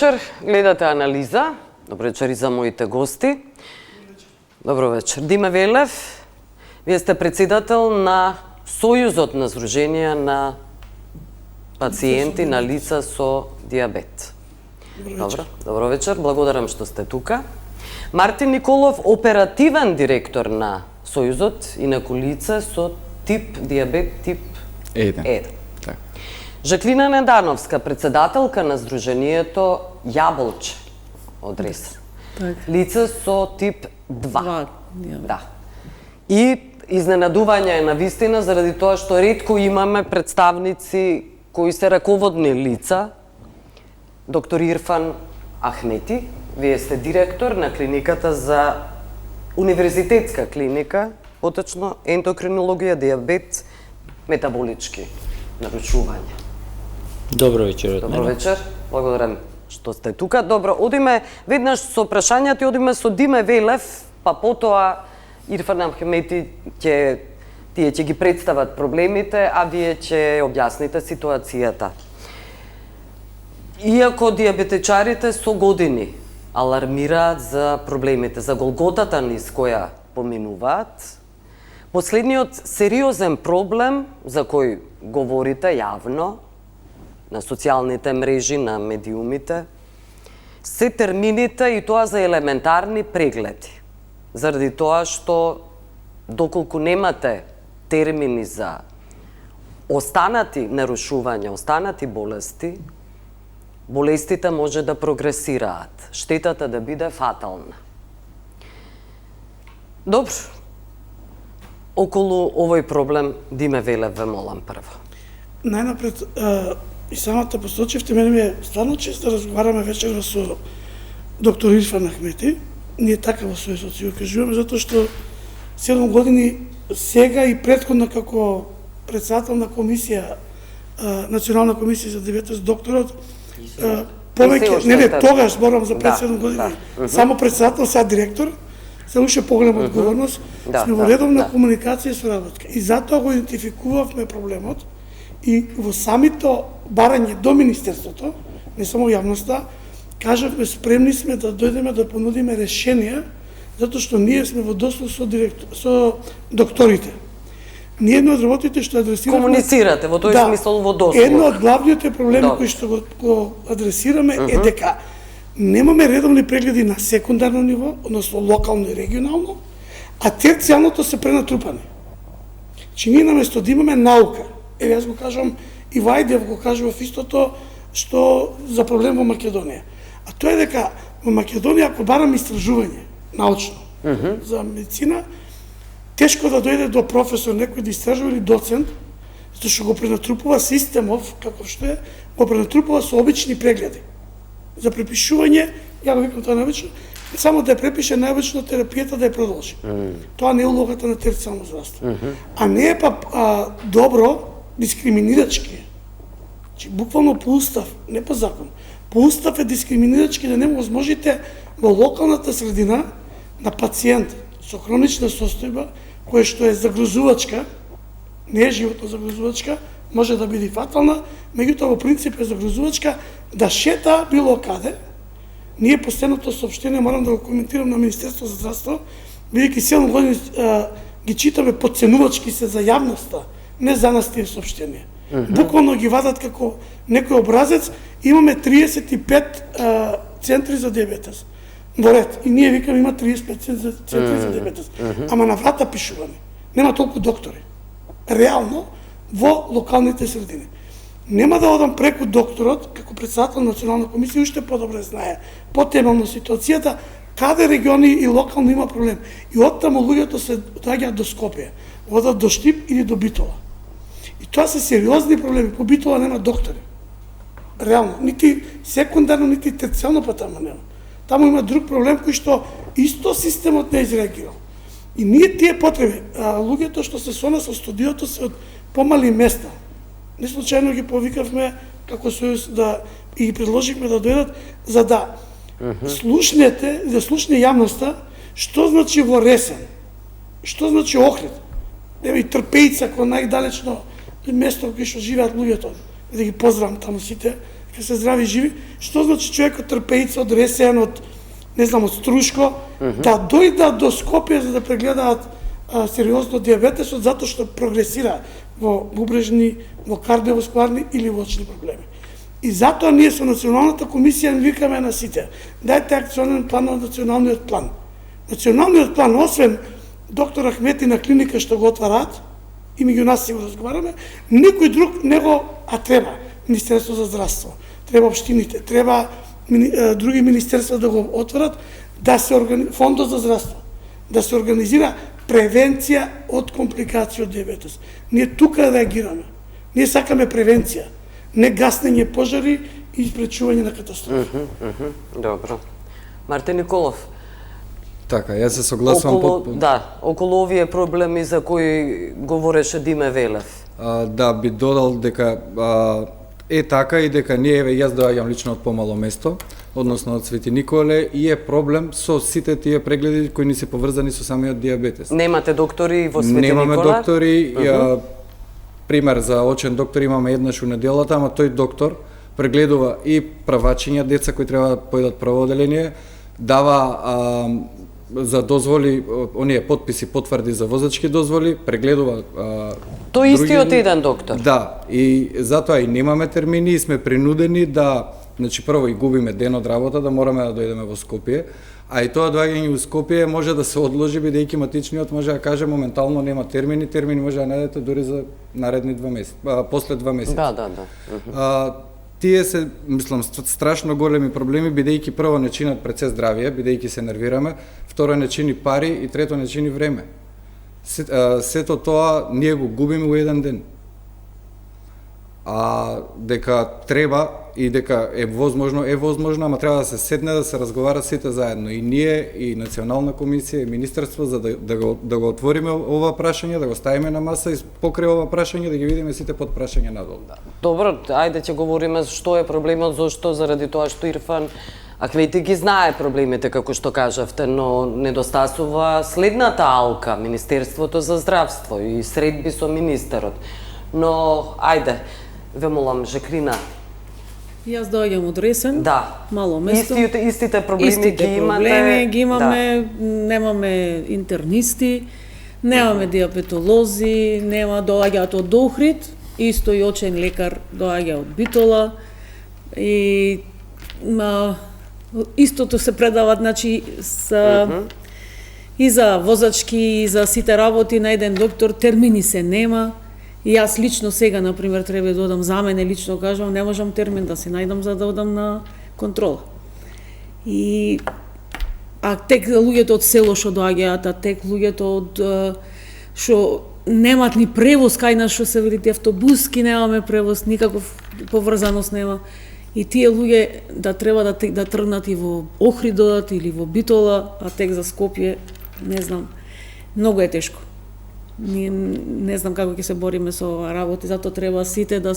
вечер, гледате анализа. Добро вечер и за моите гости. Добро вечер. Диме Велев, вие сте председател на Сојузот на Здруженија на пациенти на лица со диабет. Добро вечер, благодарам што сте тука. Мартин Николов, оперативен директор на Сојузот и на лица со тип диабет тип 1. Жаклина Недановска, председателка на Здруженијето Јаболче од Рес. Лица со тип 2. Да. И изненадување е на вистина заради тоа што ретко имаме представници кои се раководни лица. Доктор Ирфан Ахмети, вие сте директор на клиниката за универзитетска клиника, поточно ендокринологија, диабет, метаболички нарушувања. Добро вечер од мене. Добро вечер, благодарам што сте тука. Добро, одиме веднаш со прашањата и одиме со Диме Велев, па потоа Ирфан Ахмети тие ќе ги представат проблемите, а вие ќе објасните ситуацијата. Иако диабетичарите со години алармираат за проблемите, за голготата низ која поминуваат, последниот сериозен проблем за кој говорите јавно, на социјалните мрежи, на медиумите, се термините и тоа за елементарни прегледи. Заради тоа што доколку немате термини за останати нарушувања, останати болести, болестите може да прогресираат, штетата да биде фатална. Добро. Околу овој проблем Диме Велев ве молам прво. Најнапред, и самата посочевте, мене ми е стварно чест да разговараме вечерва со доктор Ирфан Ахмети. Ние така во Сојузот си го кажуваме, затоа што 7 години сега и претходно како председател на комисија, Национална комисија за диабетес, докторот, повеќе, тогаш зборам за 5-7 години, само председател, сега директор, се уште поголема одговорност, сме во редовна комуникација со работка. И затоа го идентификувавме проблемот и во самито барање до Министерството, не само јавноста, кажавме спремни сме да дојдеме да понудиме решенија, затоа што ние сме во дослов со докторите. Ние едно од работите што адресираме... Комуницирате во тој смисол во дослов. Едно од главните проблеми кои што го адресираме е дека немаме редовни прегледи на секундарно ниво, односно локално и регионално, а терцијалното се пренатрупани. Че ние наместо да имаме наука, јас го кажам, и Вајдев го кажува истото што за проблем во Македонија. А тоа е дека во Македонија, ако бараме истражување, научно, за медицина, тешко да дојде до професор, некој да истражува или доцент, затоа што го пренатрупува системов, каков што е, го пренатрупува со обични прегледи. За препишување, ја го викам тоа најобично, само да ја препише најобично терапијата да ја продолжи. Тоа не е улогата на терцијално здравство. А не е па добро дискриминирачки. Значи, буквално по устав, не по закон. По устав е дискриминирачки да не возможите во локалната средина на пациент со хронична состојба, која што е загрозувачка, не е животно загрозувачка, може да биде фатална, меѓутоа во принцип е загрозувачка, да шета било каде. Ние последното соопштение морам да го коментирам на Министерство за здравство, бидејќи 7 години ги читаме подценувачки се за јавноста, не за нас тие соопштенија. Буквално ги вадат како некој образец, имаме 35 центри за диабетес во ред. И ние викаме има 35 центри за диабетес. Ама на врата пишувани. Нема толку доктори. Реално, во локалните средини. Нема да одам преку докторот, како председател на Национална комисија, уште подобре знае потемално ситуацијата, каде региони и локално има проблем. И оттаму луѓето се доаѓаат до Скопје, одат до Штип или до Битола. И тоа се сериозни проблеми. По Битола нема доктори. Реално, нити секундарно, нити терцијално па таму нема. Таму има друг проблем кој што исто системот не изреагирал. И ние тие потреби, луѓето што се со нас со студиото се од помали места. Не случајно ги повикавме како Сојуз да и ги предложивме да дојдат за да слушнете, да слушне јавноста што значи во Ресен, што значи Охрид, и Трпејца, кој најдалечно место кај што живеат луѓето, да ги поздравам таму сите, дека се здрави и живи, што значи човекот трпејца од Ресен, од не знам, од Струшко, да дојдат до Скопје за да прегледаат сериозно диабетесот, затоа што прогресира во бубрежни, во кардиоваскуларни или во очни проблеми. И затоа ние со Националната комисија викаме на сите, дајте акционен план од Националниот план. Националниот план, освен доктор Ахмети на клиника што го отвараат, и меѓу нас си го разговараме, никој друг не го, а треба Министерство за здравство, треба општините, треба други министерства да го отворат, да се фондот за здравство, да се организира превенција од компликации од диабетес. Ние тука реагираме. Ние сакаме превенција, не гаснење пожари и спречување на катастрофи. Добро. Мартин Николов. Така, јас се согласувам потпуно. Да, околу овие проблеми за кои говореше Диме Велев. Да, би додал дека така и дека ние, јас доаѓам лично од помало место, односно од Свети Николе, и е проблем со сите тие прегледи кои ни се поврзани со самиот диабетес. Немате доктори во Свети Николе? Немаме доктори, пример за очен доктор имаме еднаш у неделата, ама тој доктор прегледува и правачиња деца кои треба да појдат прво оделение, дава за дозволи, оние подписи, потврди за возачки дозволи, прегледува тој истиот еден доктор? Да, и затоа и немаме термини и сме принудени да, значи прво и губиме ден од работа, да мораме да дојдеме во Скопје, а и тоа доаѓање во Скопје може да се одложи, бидејќи матичниот може да каже моментално нема термини може да најдете дури за наредни 2 месеци, после 2 месеци. Да. Тие се, мислам, страшно големи проблеми, бидејќи прво не чинат пред се здравие, бидејќи се нервираме, второ не чини пари и трето не чини време. Сето тоа ние го губиме во еден ден. А дека треба и дека е возможно, ама треба да се седне да се разговара сите заедно. И ние, и Национална комисија, и Министерство, за да го отвориме ова прашање, да го ставиме на маса и покрај ова прашање да ги видиме сите подпрашања надолу. Добро, ајде ќе говориме што е проблемот, зошто, заради тоа што Ирфан Ахмети ги знае проблемите, како што кажавте, но недостасува следната алка, Министерството за здравство и средби со министерот. Но, ајде, ве молам, Жекрина. Јас доаѓам од Ресен, мало место. Истите проблеми ги имате. Ги имаме, немаме интернисти, немаме диабетолози, доаѓаат од Охрид, исто и очен лекар доаѓа од Битола, и истото се предават, значи, и за возачки, и за сите работи на еден доктор, термини се нема. И јас лично сега, например, треба да одам за мене, лично кажам, не можам термин да се најдам за да одам на контрола. А тек луѓето од село што доаѓаат, а тек луѓето од што немаат ни превоз кај нас, што се велите автобуски, немаме превоз, никаков поврзаност нема. И тие луѓе да треба да тргнат и во Охрид додат или во Битола, а тек за Скопје, не знам, многу е тешко. Ние не знам како ќе се бориме со ова работа, затоа треба сите да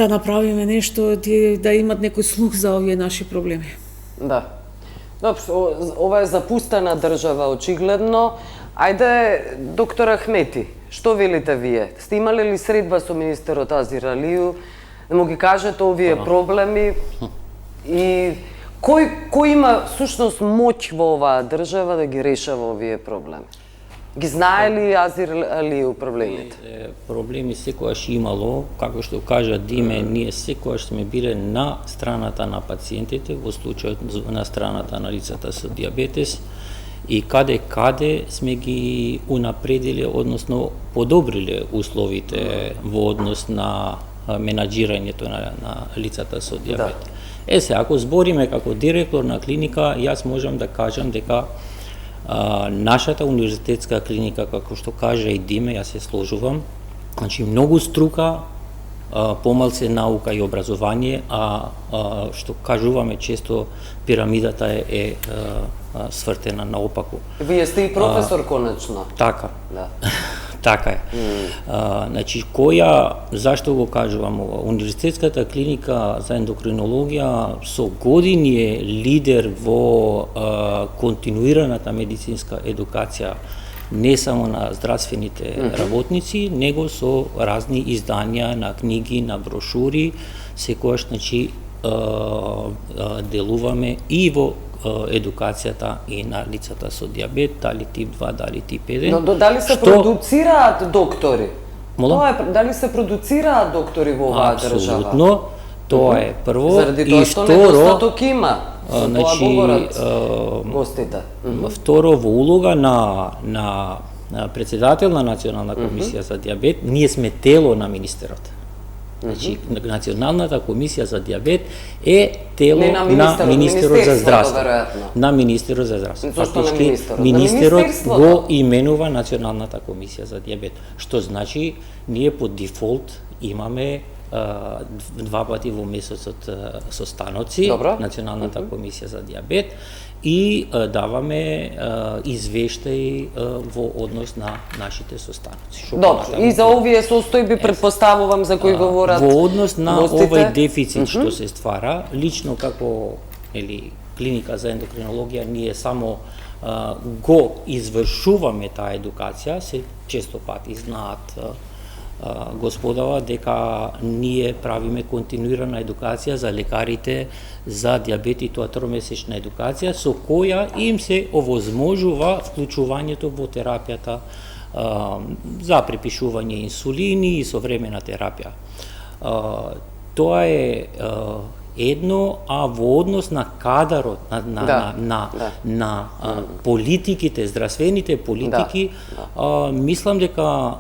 направиме нешто, да имат некој слух за овие наши проблеми. Да. Добро, ова е запустена држава очигледно. Ајде, доктор Ахмети, што велите вие? Сте имале ли средба со министерот Азир Алију, да му ги кажете овие проблеми и кој има сушност моќ во оваа држава да ги решава овие проблеми? Ги знае ли Азир Алију проблемите? Проблеми секогаш имало, како што кажа Диме, ние секогаш сме биле на страната на пациентите, во случајот на страната на лицата со диабетес, и каде сме ги унапредиле, односно подобриле условите во однос на менаџирањето на лицата со диабет. Се, ако збориме како директор на клиника, јас можам да кажам дека нашата универзитетска клиника, како што кажа и Диме, јас се сложувам, значи многу струка, помалце наука и образование, а што кажуваме често, пирамидата е свртена наопаку. Вие сте и професор конечно. Така. Да. Така е. Значи, зашто го кажувам ова? Универзитетската клиника за ендокринологија со години е лидер во континуираната медицинска едукација не само на здравствените работници, него со разни изданија на книги, на брошури, секојаш, значи, делуваме и во едукацијата и на лицата со дијабет, дали тип 2, дали тип 1. Но дали се продуцираат доктори? Молам? Тоа е, дали се продуцираат доктори во оваа држава? Апсолутно, тоа е прво. Заради и тоа што второ, недостаток има. значи, Тоа говорат гостите. Второ, во улога на председател на Национална комисија за дијабет, ние сме тело на министерот. Значи, Националната комисија за дијабет е тело Не на министерот за здравство. веројатно. На министерот за здравство. Зошто на Фактички, министерот? министерот На министерството? го именува Националната комисија за дијабет, што значи ние по дефолт имаме 2 пати во месецот состаноци, Добро. Националната комисија за дијабет, и даваме извештаи во однос на нашите состаноци. Добро, и за овие состојби претпоставувам за кои говорат во однос на гостите. овој дефицит што се ствара, лично како клиника за ендокринологија, ние само го извршуваме таа едукација, се често пати знаат господава дека ние правиме континуирана едукација за лекарите за дијабет, и тоа тромесечна едукација со која им се овозможува вклучувањето во терапијата за препишување инсулини и современа терапија. Тоа е едно, а во однос на кадарот, на политиките, здравствените политики, мислам дека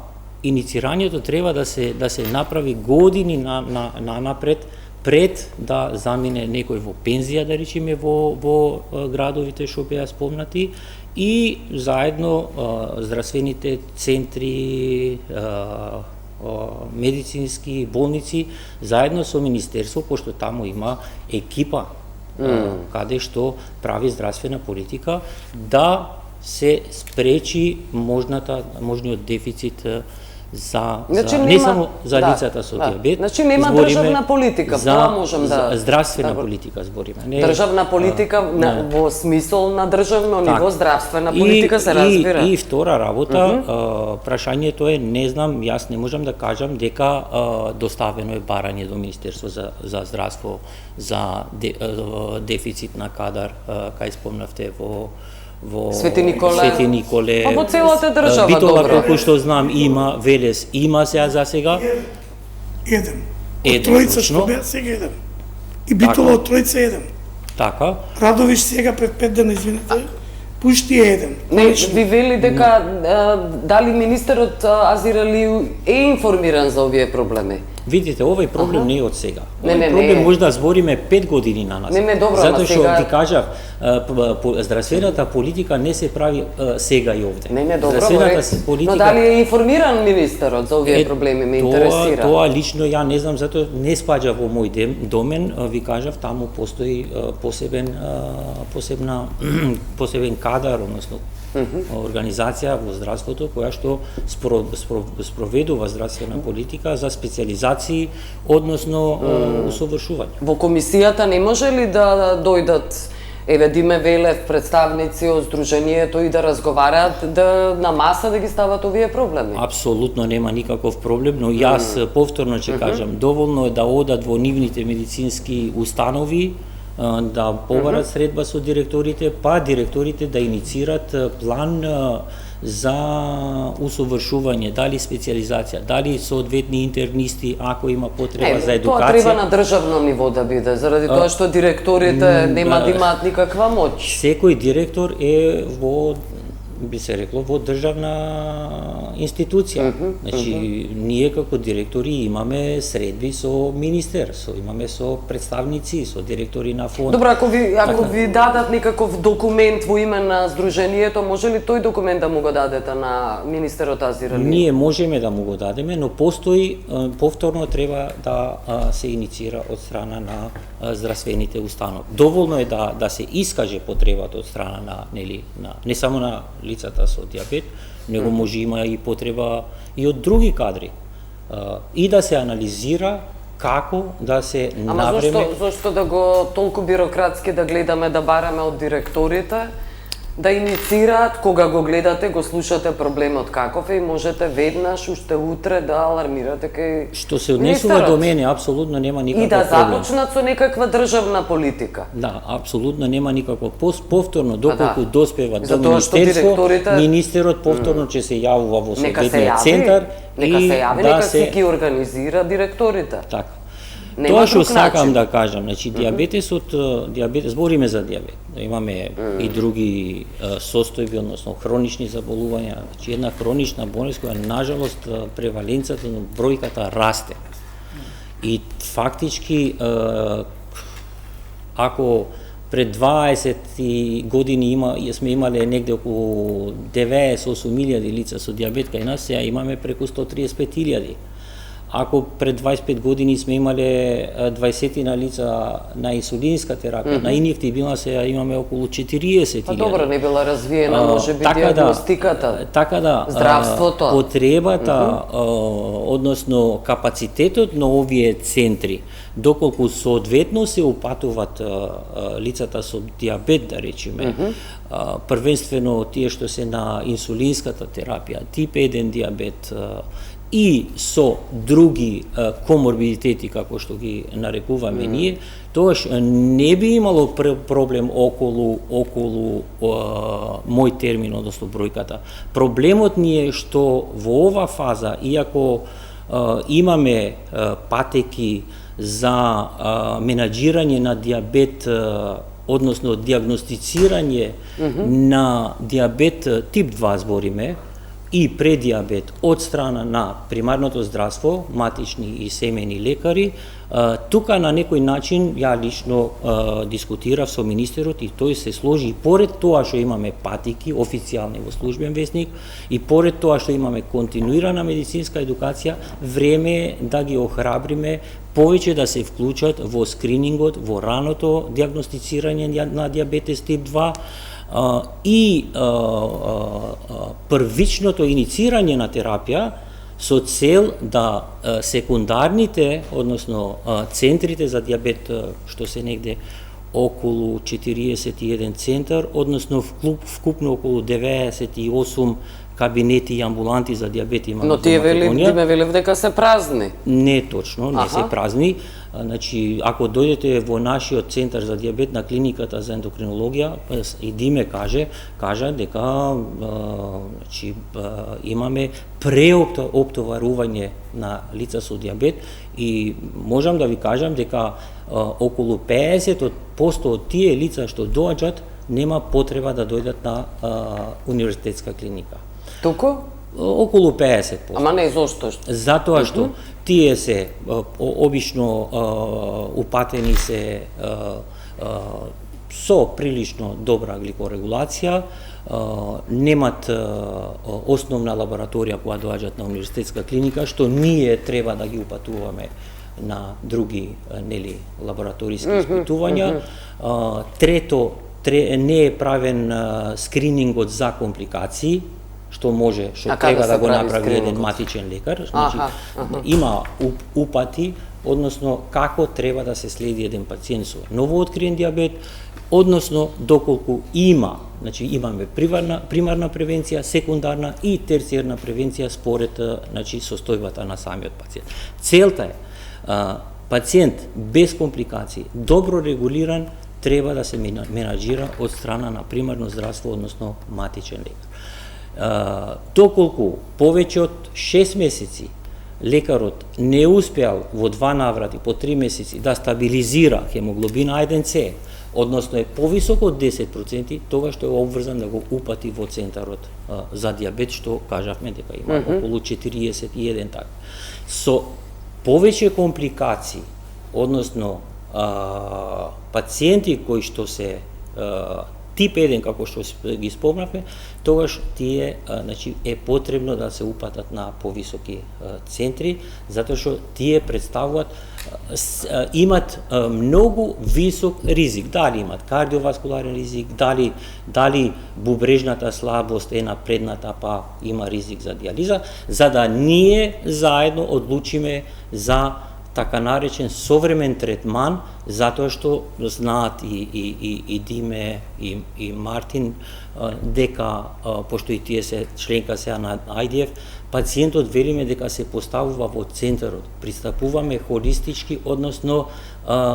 иницирањето треба да се направи години напред, пред да замине некој во пензија, да речеме, во градовите што беа спомнати, и заедно здравствените центри, медицински болници, заедно со министерство, пошто таму има екипа каде што прави здравствена политика, да се спречи можниот дефицит не само за лицата со дијабет. Значи нема државна политика, тоа можам да... Здравствена политика збориме. Државна политика во смисол на државно ниво, здравствена политика се разбира. И втора работа, прашањето е, не знам, јас не можам да кажам дека доставено е барање до Министерство за здравство за дефицит на кадар, кај спомнавте во Свети Николе. Па во целата држава, Битола, добро. колку што знам, има, Велес има за сега. Еден. Од тројца што беа, сега еден. И Битола од тројца еден. Така. Радовиш сега пред 5 дена, извинете, пушти еден. Не, ви вели дека дали министерот Азирали е информиран за овие проблеми? Видите, овој проблем не е од сега. Не, Овој проблем може да збориме 5 години на нас. Не, добро, затоа што сега... ти кажав, здравствената политика не се прави сега и овде. Не, добро, здравствената политика... Но дали е информиран министерот за овие проблеми, ме интересира. Тоа лично ја не знам, затоа не спаѓа во мој домен, ви кажав, таму постои посебен кадар, односно организација во здравството која што спроведува здравствена политика за специализации, односно усовршување. Во комисијата не може ли да дојдат Диме Велев, представници од Сдруженијето и да разговараат, на маса да ги стават овие проблеми? Апсолутно нема никаков проблем, но јас повторно ќе кажам, доволно е да одат во нивните медицински установи, да побарат средба со директорите, па директорите да иницират план за усовршување, дали специализација, дали соодветни интернисти, ако има потреба за едукација. Тоа треба на државно ниво да биде, заради тоа што директорите нема да имаат никаква моќ. Секој директор е во, би се рекло, во државна институција. Значи, ние како директори имаме средби со министер, имаме со представници, со директори на фонд. Добро, ако ви дадат некаков документ во име на Сдруженијето, може ли тој документ да му го дадете на министерот Азирали? Ние можеме да му го дадеме, но постои, повторно треба да се иницира од страна на здравствените установи. Доволно е да се искаже потребата од страна на, не само на лицата со дијабет, него може има и потреба и од други кадри. И да се анализира како да се навреме... Зошто да го толку бирократски да гледаме, да бараме од директорите? да иницираат кога го гледате, го слушате проблемот каков е и можете веднаш уште утре да алармирате кај Што се однесува до мене, апсолутно нема никаков и да проблем. започнат со некаква државна политика. Да, апсолутно нема никакво. Повторно, доколку да. доспева до Затоа што министерство, директорите- министерот повторно ќе се јавува во Нека се соодветниот јави, центар нека се јави, да нека се си ги организира директорите. така. Нема Тоа што друг сакам начин. да кажам, значи диабетес, збориме за диабет. Имаме и други состојби, односно хронични заболувања, значи една хронична болест која нажалост преваленцата на бројката расте. И фактички ако пред 20 години сме имале негде околу 98.000 лица со диабет кај нас, сега имаме преку 135.000. Ако пред 25 години сме имале 20 на лица на инсулинска терапија, на инјектибилна, сега имаме околу 40.000. Па добро, не била развиена, може би, така диагностиката. Така да, здравството. Потребата, односно капацитетот на овие центри, доколку соодветно се упатуваат лицата со диабет, да речеме, првенствено тие што се на инсулинската терапија, тип 1 диабет, и со други коморбидитети, како што ги нарекуваме ние, тогаш не би имало проблем околу мој термин, односно бројката. Проблемот ни е што во ова фаза, иако имаме патеки за менаџирање на диабет, односно диагностицирање на диабет тип 2 збориме, и предиабет од страна на примарното здравство, матични и семејни лекари, тука на некој начин ја лично дискутирав со министерот и тој се сложи и поред тоа што имаме патики официјални во службен весник и поред тоа што имаме континуирана медицинска едукација, време е да ги охрабриме повеќе да се вклучат во скринингот, во раното диагностицирање на диабетес тип 2, и првичното иницирање на терапија со цел да секундарните, односно центрите за диабет, што се негде околу 41 центар, односно вкупно околу 98 кабинети и амбуланти за диабет имаме. Но тие велев дека се празни. Не точно, не се празни. Значи, ако дојдете во нашиот центар за диабет на клиниката за ендокринологија, и Диме кажа дека значи, имаме преоптоварување на лица со диабет и можам да ви кажам дека околу 50% од тие лица што доаѓаат нема потреба да дојдат на универзитетска клиника. Туку? Околу 50%. Ама не зошто? Затоа што тие се обично упатени се со прилично добра гликорегулација, немат основна лабораторија кога доаѓаат на универзитетска клиника, што ние треба да ги упатуваме на други лабораториски испитувања. Трето, не е правен скринингот за компликации, што треба да го направи еден матичен лекар. Значи, има упати, односно како треба да се следи еден пациент со новооткриен диабет, односно доколку значи имаме примарна превенција, секундарна и терцијарна превенција според значи состојбата на самиот пациент. Целта е пациент без компликации, добро регулиран, треба да се менаџира од страна на примарно здравство, односно матичен лекар. Доколку повеќе од 6 месеци лекарот не успеал во 2 наврати по 3 месеци да стабилизира хемоглобин А1С, односно е повисок од 10%, тогаш што е обврзан да го упати во центарот за диабет, што кажавме дека има околу 41 така. Со повеќе компликации, односно пациенти кои што се тип 1, како што ги спомнавме, тогаш тие значи, е потребно да се упатат на повисоки центри, затоа што тие представуваат, имат многу висок ризик. Дали имат кардиоваскуларен ризик, дали бубрежната слабост е напредната, па има ризик за диализа, за да ние заедно одлучиме за така наречен современ третман затоа што знаат и Диме и Мартин дека пошто и тие се членка сега на IDF, пациентот велиме дека се поставува во центарот. Пристапуваме холистички, односно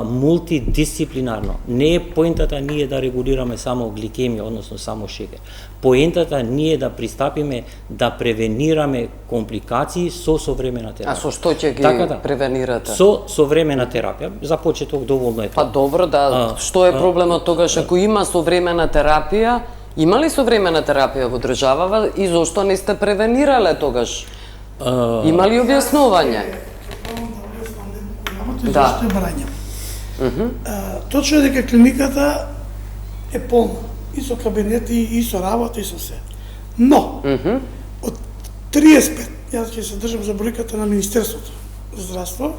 мултидисциплинарно. Не е поентата ние да регулираме само гликемија, односно само шекер. Поентата ние да пристапиме да превенираме компликации со современа терапија. А со што ќе ги превенирате? Со современа терапија. За почеток доволно е тоа. Па добро, да. Што е проблемот тогаш ако има современа терапија? Има ли современа терапија во државава и зошто не сте превенирале тогаш? Има ли објаснување? Да. Зашто е барања. Точно е дека клиниката е полна. И со кабинети, и со работа, и со се. Но, од 35, јас ќе се држам за бројката на Министерството за здравство,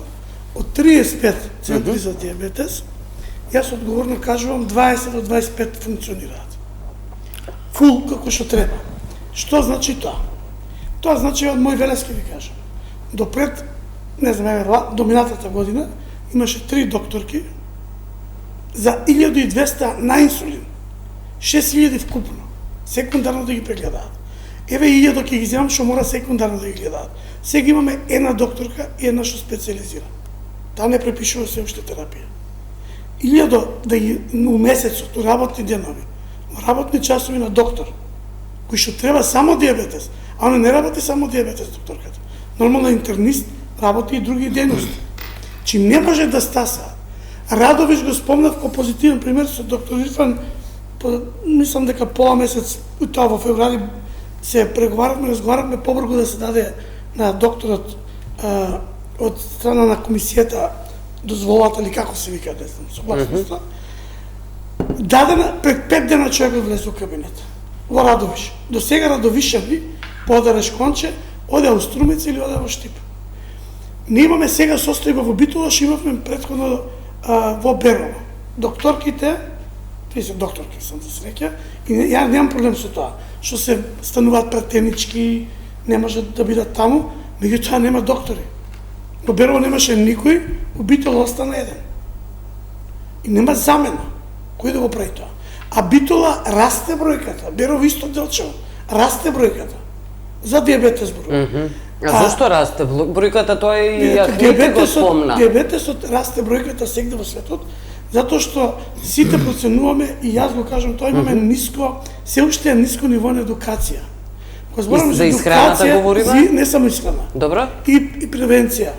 од 35 центри за диабетес, јас одговорно кажувам 20 до 25 функционираат. Фул како што треба. Што значи тоа? Тоа значи од мој Велески ви кажам. Допред, не знам, до минатата година имаше 3 докторки за 1200 на инсулин. 6000 вкупно. Секундарно да ги прегледаат. Еве 1000 ќе ги земам што мора секундарно да ги гледаат. Сега имаме една докторка и една што специализира. Таа не препишува се уште терапија. 1000 да ги у месецот, у работни денови, у работни часови на доктор, кој што треба само диабетес, а она не работи само диабетес докторката. Нормално интернист работи и други дейности. Чи не може да стаса. Радовиш го спомнав ко позитивен пример со доктор Ирфан, мислам дека пола месец, тоа во февруари се преговаравме, разговаравме побрзо да се даде на докторот од страна на комисијата дозволата или како се вика, не знам, согласноста. Дадена пред 5 дена човекот влезе во кабинет. Во Радовиш. До сега Радовишани подареш конче, оде во Струмица или оде во Штип. Не имаме сега состојба во Битола, што имавме претходно во Берово. Докторките, тие се докторки, сам за среќа, и ја немам проблем со тоа, што се стануваат пратенички, не може да бидат таму, меѓутоа нема доктори. Во Берово немаше никој, во Битола остана еден. И нема замена. Кој да го прави тоа? А Битола расте бројката, Берово исто делчево, расте бројката. За диабетес зборувам. А зашто расте бројката? Тоа и Ахмете го спомна. Диабетесот расте бројката сегде во светот, затоа што сите проценуваме, и јас го кажам, тоа имаме ниско, се уште е ниско ниво на едукација. Кога зборуваме за исхраната говориме? Не само исхрана. Добро. И превенција,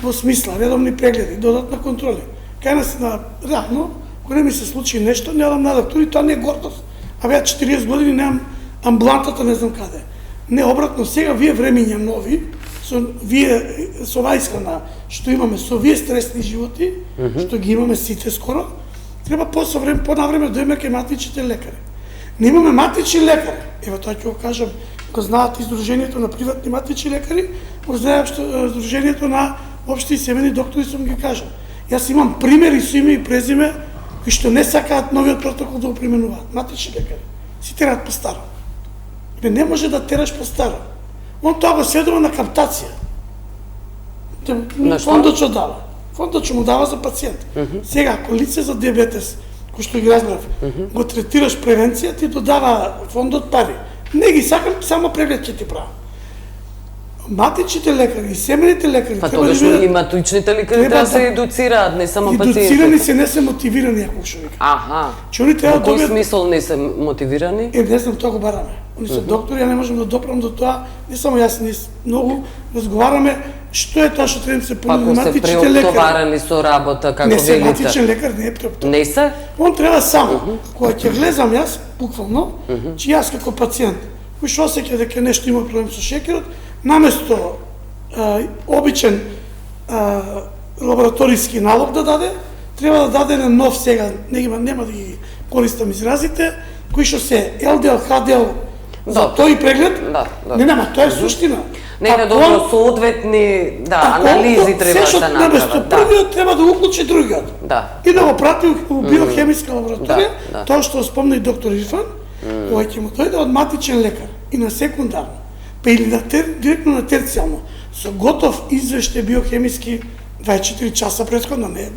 во смисла, редовни прегледи, додатна контроли. Кај нас на рано, кога не ми се случи нешто, не одам на доктор и тоа не е гордост. А ја 40 години немам амбулантата не знам каде. Не, обратно, сега вие времиња нови, со оваа исхрана што имаме, со вие стресни животи, што ги имаме сите скоро, треба понавреме да имаме кај матичните лекари. Не имаме матични лекари. Ево тоа ќе го кажам, го знаат издружението на приватни матични лекари, го знаат издружението на општи и семени доктори, сум ги кажам. Јас имам примери со име и презиме кои што не сакаат новиот протокол да го применуваат. Матични лекари. Си терат по старо. Не може да тераш по старо. Он тоа го сведува на каптација. Фондот што дава. Фондот што му дава за пациент. Сега, ако лице за диабетес, кој што ги разбрав, го третираш превенција, ти додава фондот пари. Не ги сакам, само преглед ќе ти правам. Матичните лекари и семените лекари Па тогаш и матичните лекари треба да се едуцираат, не само пациентите. Едуцирани се, не се мотивирани, ако што вика. Аха. Че они треба да добијат... Во кој смисол не се мотивирани? Не знам, тоа го бараме. Они се доктори, ја не можам да допрам до тоа, не само јас, не многу разговараме што е тоа што треба да се понуди матичните лекари. Ако се преоптоварени со работа, како велите. Не се матичен лекар, не е преоптоварен. Не се? Он треба само, кога ќе влезам јас, буквално, че јас како пациент, кој што осеќа дека нешто има проблем со шекерот, наместо обичен лабораториски налог да даде, треба да даде на нов сега, нема да ги користам изразите, кои што се ЛДЛ, ХДЛ, за тој преглед, нема, тоа е суштина. Не, добро, соодветни, анализи треба да се направат. Наместо првиот треба да уклучи другиот. И да го прати у биохемиска лабораторија, тоа што спомна и доктор Ирфан, кој ќе му дојде од матичен лекар и на секундарно, па или директно на терцијално, со готов извештај биохемиски 24 часа претходно, не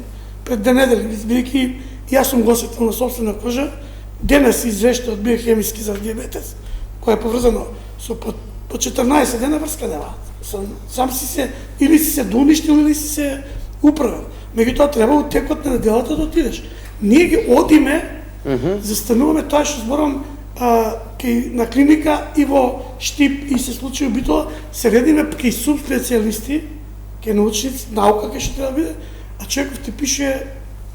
пред 2 недели, бидејќи јас сум го осетил на собствена кожа, денес извештај од биохемиски за диабетес, кој е поврзано со по 14 дена врска нема. Сам си се, или си се доуништил, или си се управил. Меѓутоа треба од текот на неделата да отидеш. Ние ги одиме, застануваме тоа што зборам на клиника и во Штип и се случи убитоа, се редиме кај субспецијалисти, кај научници, наука кај што треба да биде, а човеков ти пише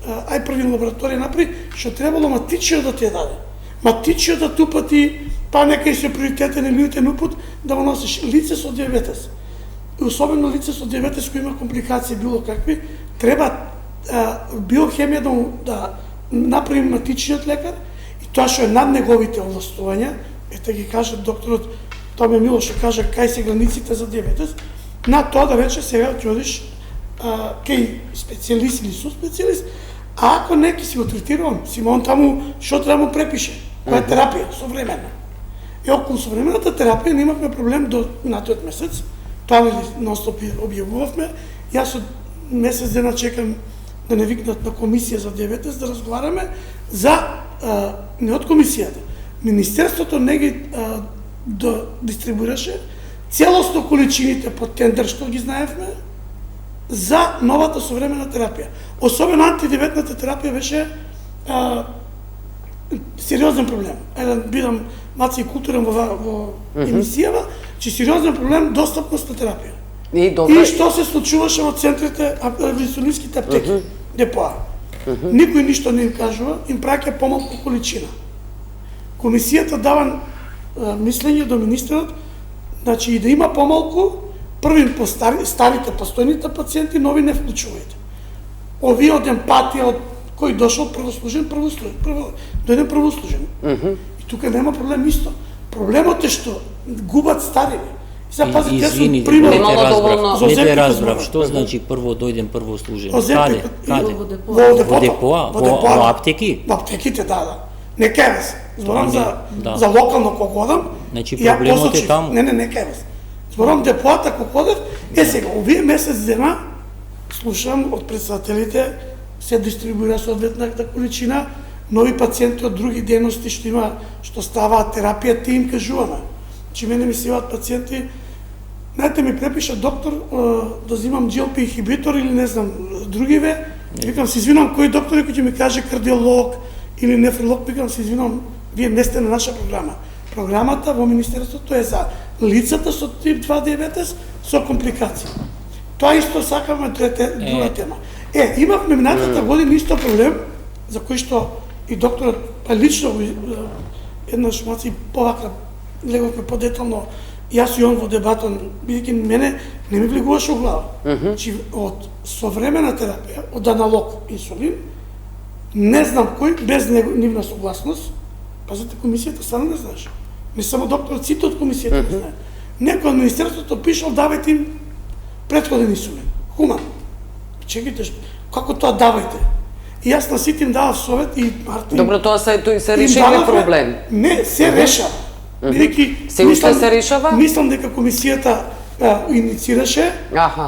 ај први лабораторија направи, што требало матичиот да ти ја даде. Матичиот да тупати, па некај се приоритетен или утен упут, да го носиш. Лице со диабетес, и особено лице со диабетес кој има компликации било какви, треба биохемија да направи матичниот лекар, и тоа што е над неговите овластувања, ете ги каже докторот Томе Милош, што каже кај се границите за диабетес, на тоа да рече сега ќе одиш кај специјалист или субспецијалист, а ако неки си го третиран, си он таму што треба му препише, која е терапија современа. И околу современата терапија не имавме проблем до минатиот месец, тоа ностоп објавувавме. Јас од месец дена чекам да не викнат на комисија за диабетес да разговараме за не од комисијата. Министерството не ги дистрибуираше целосно количините по тендер што ги знаевме за новата современа терапија. Особено антидиабетната терапија беше сериозен проблем. Бидам маца и културен во емисијава, че сериозен проблем достапност на терапија. И што се случуваше во центрите, инсулинските аптеки, депоа. Никој ништо не им кажува, им праќа помалку количина. Комисијата дава мислење до министерот, значи и да има помалку, први по старите, постојните пациенти, нови не вклучувајте. Овие од емпатија, од кој дошол првослужен, дојде првослужен. И тука нема проблем исто. Проблемот е што губат стариви. Извини, не те разбрав, што значи прво дојден првослужен? Каде? Во депоа? Во аптеки? Во аптеките, да. Не кај вас. Зборам за локално кога одам. Значи проблемот е таму. Не кај вас. Зборам депоата кога одев. Сега, овие месец дена слушам од председателите, се дистрибуира соодветната количина, нови пациенти од други дејности што ставаат терапија, ти им кажуваме. Че мене ми се јават пациенти, знаете, ми препиша доктор да взимам GLP инхибитор или не знам другиве, викам се извинам кој доктор кој ќе ми каже кардиолог или нефролог, викам се извинам, вие не сте на наша програма. Програмата во Министерството е за лицата со тип 2 диабетес со компликации. Тоа исто сакаме друга тема. Имавме минатата година исто проблем, за кој што и докторот лично еднаш маца и повака леговме подетално, јас и он во дебатон, бидејќи мене не ми влегуваше во глава. Че од современа терапија, од аналог инсулин, не знам кој, без нивна согласност, пазете, комисијата стварно не знаеше. Не само докторот, сите од комисијата не знае. Некој од Министерството пишал, давајте им претходен инсулин. Хуман. Чекайте, како тоа давајте? И јас на сите им давав совет и Мартин... Добро, тоа се решени проблем. Не, се решава. Се уште се решава? Мислам дека комисијата инициираше,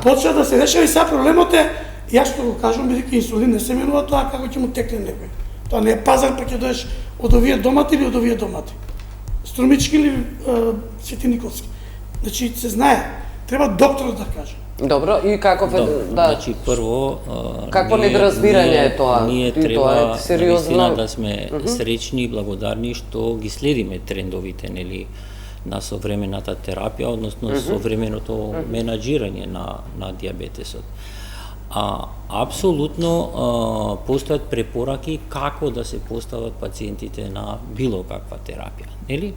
почна да се решава и сега проблемот е, јас што го кажам, бидејќи инсулин не се менува тоа како ќе му текне некој. Тоа не е пазар, па ќе доеш од овие домати или од овие домати. Струмички или Свети Николски. Значи, се знае, треба докторот да каже. Добро, и каков е, Значи, прво, какво недоразбирање е тоа? Ние треба наистина да сме среќни и благодарни што ги следиме трендовите, нели, на современата терапија, односно современото менаџирање на диабетесот. Апсолутно постојат препораки како да се постават пациентите на било каква терапија, нели?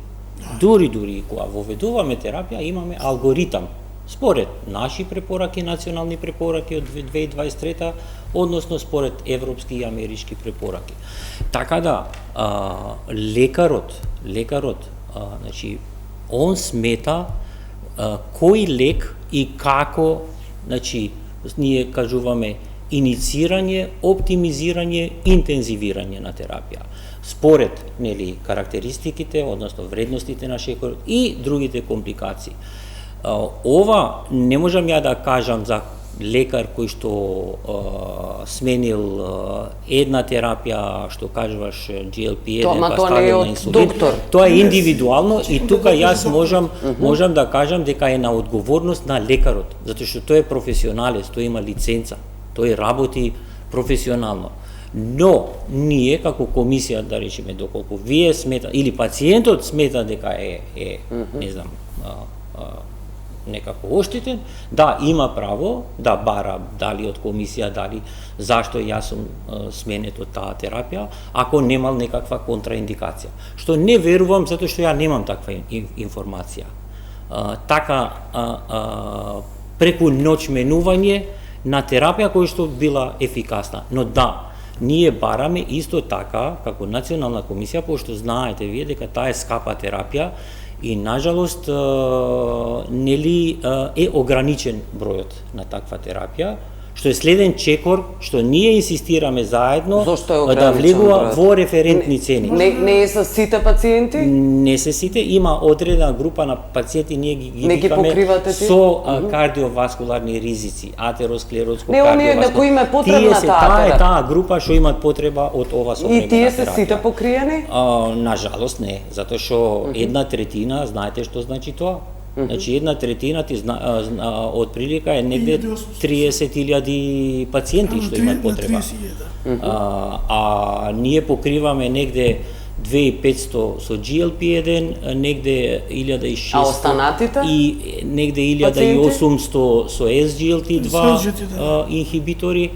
Дури кога воведуваме терапија, имаме алгоритам според наши препораки, национални препораки од 2023, односно според европски и амерички препораки. Така да, лекарот, значи, он смета кој лек и како, значи, ние кажуваме инициирање, оптимизирање, интензивирање на терапија. Според, нели, карактеристиките, односно вредностите на шекерот и другите компликации. Ова не можам ја да кажам за лекар кој што сменил една терапија, што кажуваш GLP-1, Тоа, тоа не е од доктор. Тоа е индивидуално и тука јас можам да кажам дека е на одговорност на лекарот, затоа што тој е професионалец, тој има лиценца, тој работи професионално. Но ние како комисија, да речеме, доколку вие смета или пациентот смета дека е не знам, некако оштетен, да, има право да бара дали од комисија, дали зашто јас сум сменет од таа терапија, ако немал некаква контраиндикација. Што не верувам, затоа што ја немам таква информација. Преку ноќ менување на терапија која што била ефикасна. Но да, ние бараме исто така, како Национална комисија, пошто знаете вие дека таа е скапа терапија, и нажалост нели е ограничен бројот на таква терапија, што е следен чекор што ние инсистираме заедно да влегува во референтни цени. Не е за сите пациенти? Не се сите, има одредена група на пациенти, ние ги викаме со кардиоваскуларни ризици, атеросклеротско кардиоваскуларно. Не, оние на кои им е потребна таа е таа група што имат потреба од ова современа терапија. И тие се сите покриени? Нажалост не, затоа што една третина, знаете што значи тоа? Значи една третина од прилика е негде 30.000 пациенти што имат потреба. А ние покриваме негде 2500 со GLP-1, негде 1600 а останатите? И негде 1800 со SGLT2 инхибитори.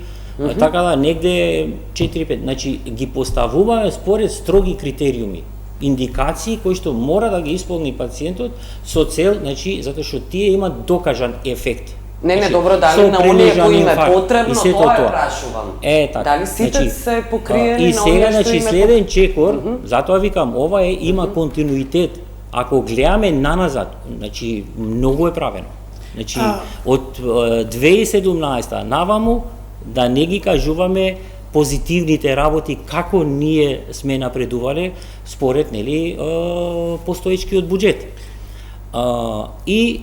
Така да негде 4-5, значи ги поставуваме според строги критериуми, индикации кои што мора да ги исполни пациентот со цел, значи, затоа што тие имаат докажан ефект. Не, добро, дали на оние кои им е потребно, тоа е прашувам. Така. Дали сите се покриени и на сега, оние што значи, им е следен чекор, затоа викам, ова има континуитет. Ако гледаме наназад, значи, многу е правено. Значи, од 2017 наваму, да не ги кажуваме позитивните работи како ние сме напредувале според нели постоечкиот буџет. И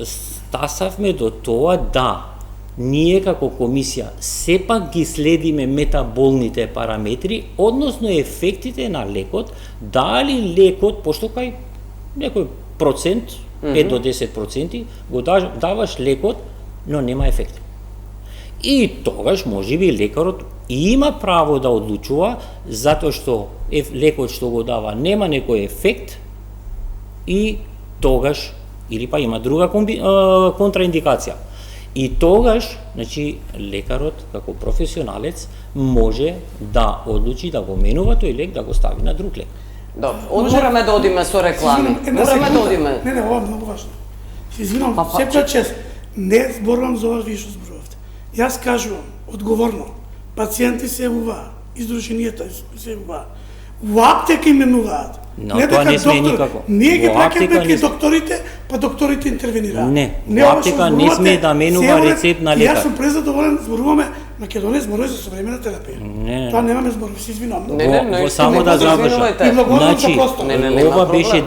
стасавме до тоа да ние како комисија сепак ги следиме метаболните параметри, односно ефектите на лекот, дали лекот, пошто кај некој процент, 5 до 10% го даваш лекот, но нема ефект. И тогаш можеби лекарот има право да одлучува затоа што лекот што го дава нема некој ефект и тогаш или па има друга контраиндикација. И тогаш, значи, лекарот како професионалец може да одлучи да го менува тој лек, да го стави на друг лек. Добро, мораме да одиме со реклами. Мораме да одиме. Не, ова е многу важно. Се извинувам, секоја чест, не зборувам за ова вишо зборувавте. Јас кажувам, одговорно, пациенти се јавуваат, издруженијата се јавуваат, во аптека именуваат. Но тоа не сме никако. Ние ги праќаме преки докторите, па докторите интервенираат. Не, во аптека не сме да менува рецепт на лекар. Јас сум презадоволен, зборуваме, Македонија зборува за современа терапија. Тоа немаме зборови, се извинувам. Не, само да завршам. Значи, ова беше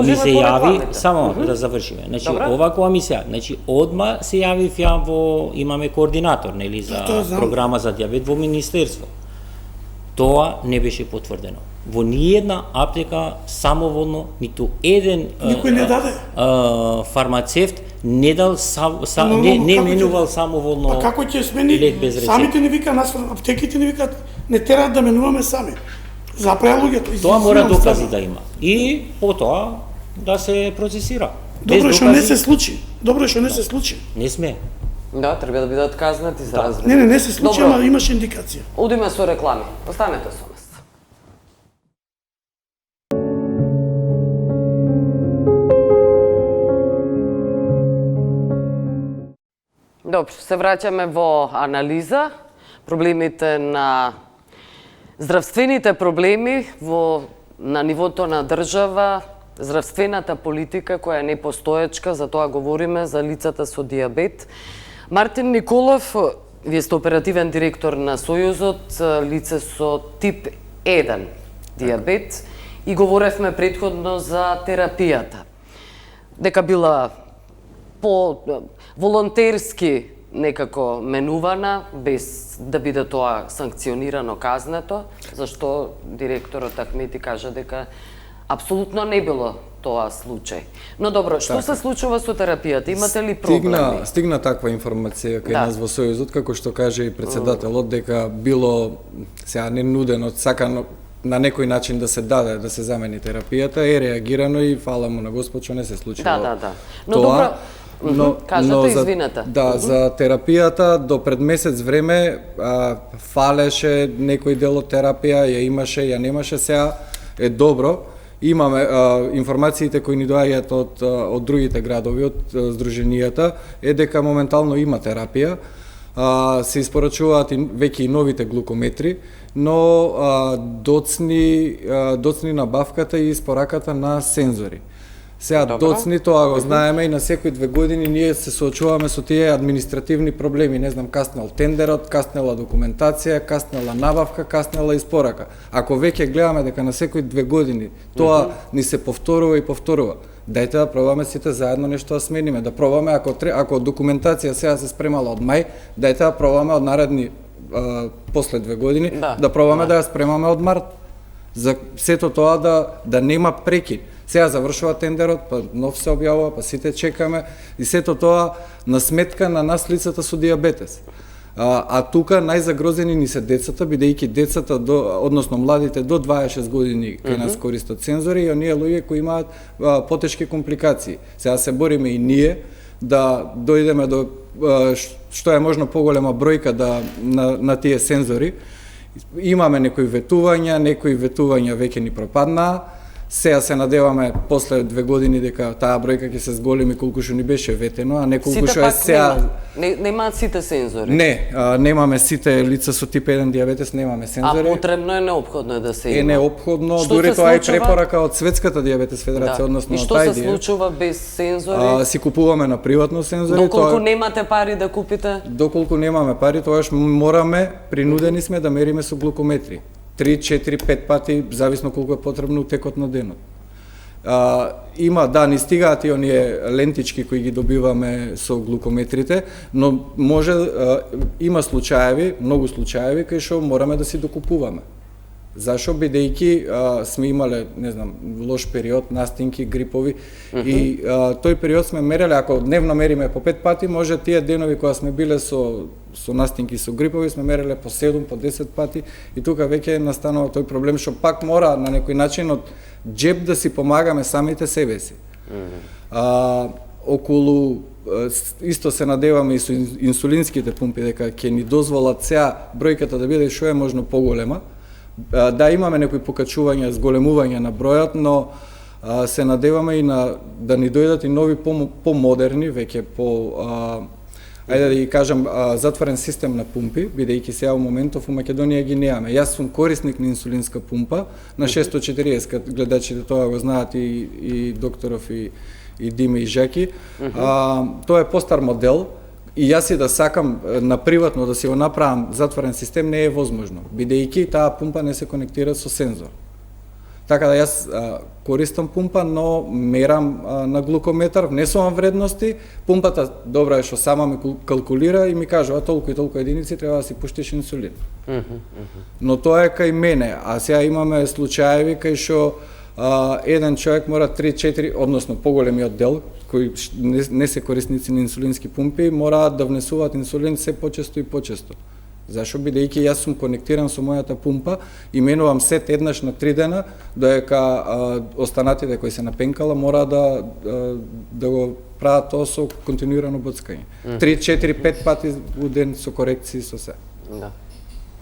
ми се јави, само да завршиме. Значи, ова кога ми се, значи одма се јавив ја во имаме координатор, нели, за програма за дијабет во министерство. Тоа не беше потврдено. Во ниедна аптека самоволно, ниту еден никој не даде. Фармацевт не дал не менувал самоволно. Па како ќе смени? Самите ни вика, нас аптеките ни викаат, не тераат да менуваме сами. Запреа луѓето. Тоа мора докази да има. И потоа да се процесира. Добро што не се случи. Добро што не се случи. Не сме. Да, треба да бидат казнати за разлика. Не се случи, ама имаше индикација. Одиме со реклами. Останете со нас. Добро, се враќаме во анализа, проблемите на здравствените проблеми на нивото на држава, здравствената политика која е непостоечка, за тоа говориме, за лицата со дијабет. Мартин Николов, вие сте оперативен директор на Сојузот, лице со тип 1 дијабет, и говоревме претходно за терапијата. Дека била по волонтерски некако менувана, без да биде тоа санкционирано, казнето, зашто директорот Ахмети кажа дека апсолутно не било тоа случај. Но добро, што се случува со терапијата? Имате ли проблеми? Стигна таква информација кај нас во Сојузот, како што каже и председателот, дека било сега не нудено, сакано на некој начин да се даде, да се замени терапијата, е реагирано и фала му на Господ што не се случило. Да. Но тоа, добро, кажете, извинете. Да, за терапијата до пред месец време фалеше некој дел од терапија, ја имаше, ја немаше, сега е добро. Имаме информациите кои ни доаѓаат од другите градови, од здруженијата, е дека моментално има терапија. Се испорачуваат веќе и новите глукометри, но доцни набавката и испораката на сензори. Сега доцни тоа го знаеме и на секои 2 години ние се соочуваме со тие административни проблеми, не знам, каснел тендерот, каснела документација, каснела набавка, каснела испорака. Ако веќе гледаме дека на секои 2 години тоа ни се повторува и повторува, дајте да пробаме сите заедно нешто да смениме, да пробаме ако документација сега се спремала од мај, дајте да пробаме од наредни после 2 години да пробаме да ја спремаме од март. За сето тоа да нема прекид. Сега завршува тендерот, па нов се објавува, па сите чекаме и сето тоа на сметка на нас лицата со диабетес. А тука најзагрозени ни се децата, бидејќи децата односно младите до 26 години кај нас користат сензори и оние луѓе кои имаат потешки компликации. Сега се бориме и ние да дојдеме до што е можно поголема бројка на тие сензори. Имаме некои ветувања веќе ни пропаднаа. Сега се надеваме после 2 години дека таа бројка ќе се зголеми колку што ни беше ветено, а не колку што е сега. Немаат сите сензори? Не, немаме сите лица со тип 1 диабетес, немаме сензори. А потребно е, неопходно е да се има? Е неопходно, дури тоа е препорака од Светската диабетес федерација, односно од тај. И што се случува без сензори? Си купуваме на приватно сензори. Доколку немате пари да купите? Доколку немаме пари, тоаш мораме, принудени сме да мериме со глукометри. 3, 4, 5 пати, зависно колку е потребно текот на денот. Има, ни стигаат и оние лентички кои ги добиваме со глукометрите, но има случаеви, многу случаеви, кај што мораме да си докупуваме. Зашо? Бидејќи сме имале, не знам, лош период, настинки, грипови, и тој период сме мереле, ако дневно мериме по 5 пати, може тие денови кога сме биле со настинки, со грипови, сме мереле по 7, по 10 пати, и тука веќе настанува тој проблем, што пак мора на некој начин од джеб да си помагаме самите себе си. Околу исто се надеваме и со инсулинските пумпи, дека ќе ни дозволат сега бројката да биде што е можно поголема. Да, имаме некои покачувања, зголемување на бројот, но се надеваме и да ни дојдат и нови помодерни, веќе ајде да ги кажам, затворен систем на пумпи, бидејќи сега во моментов во Македонија ги немаме. Јас сум корисник на инсулинска пумпа на 640, гледачите тоа го знаат и докторов и Диме и Жаки. Тоа е постар модел. И јас и да сакам на приватно да си го направам затворен систем не е возможно, бидејќи таа пумпа не се конектира со сензор. Така да јас користам пумпа, но мерам на глукометар, внесувам вредности, пумпата добра е што сама ме калкулира и ми кажува толку и толку единици треба да си пуштиш инсулин. Но тоа е кај мене, а сега имаме случаеви кај што еден човек мора 3-4, односно поголемиот дел, кои не се корисници на инсулински пумпи, мораат да внесуваат инсулин се почесто и почесто. Зашо? Бидејќи јас сум конектиран со мојата пумпа и менувам сет еднаш на 3 дена, доека останатите кои се на пенкала мора да го прават тоа со континуирано боцкање. 3, 4, 5 пати во ден со корекции со се. Да.